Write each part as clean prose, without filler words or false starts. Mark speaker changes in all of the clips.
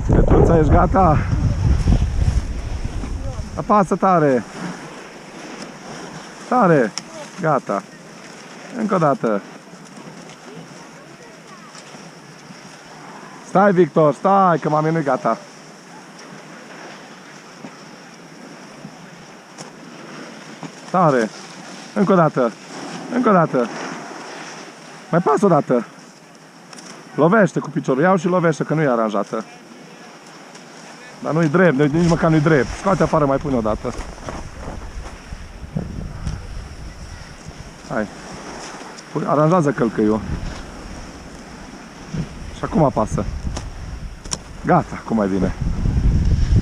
Speaker 1: Petruța, ești gata? Apasă tare! Tare! Gata! Încă o dată! Stai, Victor, stai, că mami nu-i gata! Tare! Încă o dată! Încă o dată! Mai pasă o dată! Lovește cu piciorul, iau și lovește, că nu e aranjată. Dar nu-i drept, nici măcar nu-i drept. Scoate afară, mai pune o dată. Hai. Aranjează călcăiul. Și acum apasă. Gata, cum mai bine.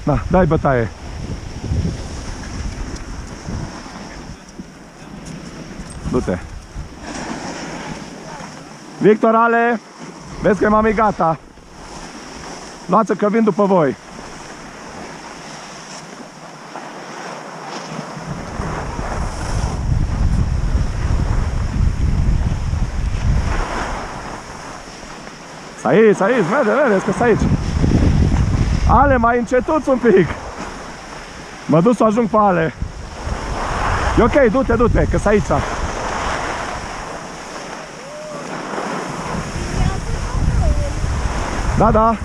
Speaker 1: Da, dai bătaie. Du-te. Victor, Ale! Vezi că mami gata. Luați-o că vin după voi. Aici, aici, vedeți că-s aici. Ale, mai încetuți un pic. Mă duc să ajung pe Ale. E ok, du-te, du-te, că-s aici. Da, da.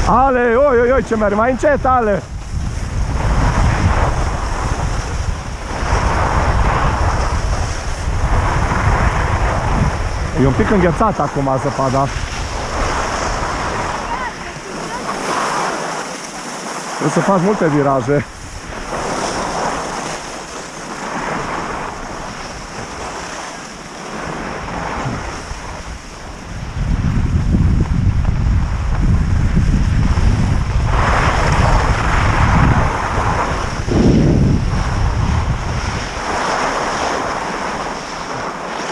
Speaker 1: Ale, oi, oi, oi, ce merge, mai încet, Ale. E un pic înghețat acum zăpada. Trebuie să faci multe viraje.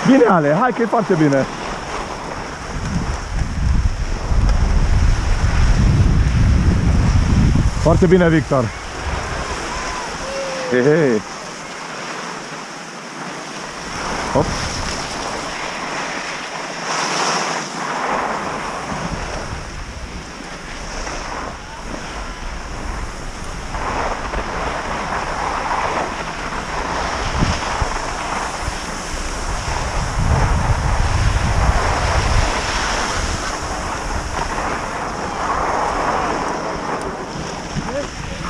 Speaker 1: Bine, Ale, hai că e foarte bine. Foarte bine, Victor. Hei, hei. Hop.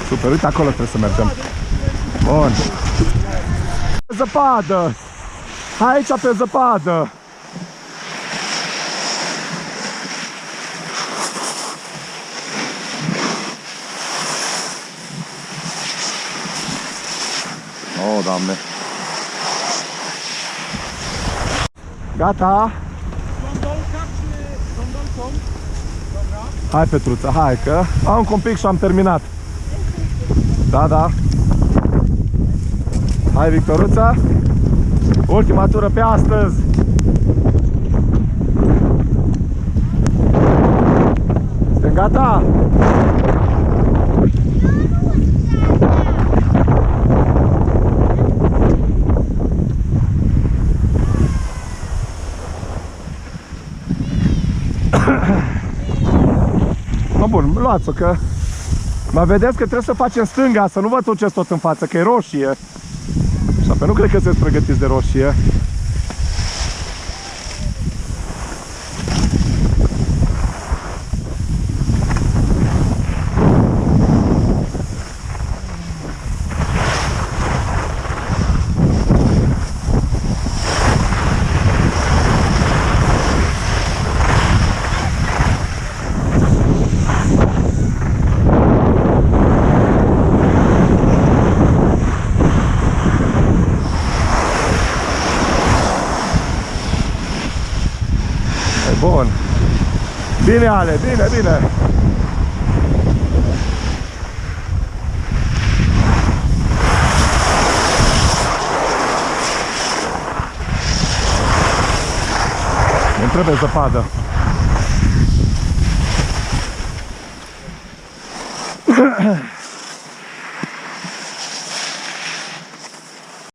Speaker 1: Super, uite acolo trebuie să mergem. Bun. Pe zăpadă. Hai aici pe zăpadă. Oh, Doamne. Gata? Hai, Petruța, hai că am un pic și am terminat. Da, da. Hai, Victoruța. Ultima tură pe astăzi. Suntem gata? Mă, bun, luați-o că mă vedeți că trebuie să facem stânga, să nu vă duceți tot în față, că e roșie. Și apoi nu cred că sunteți pregătiți de roșie. Bun. Bine, Ale, bine, bine. Îmi trebuie zăpadă.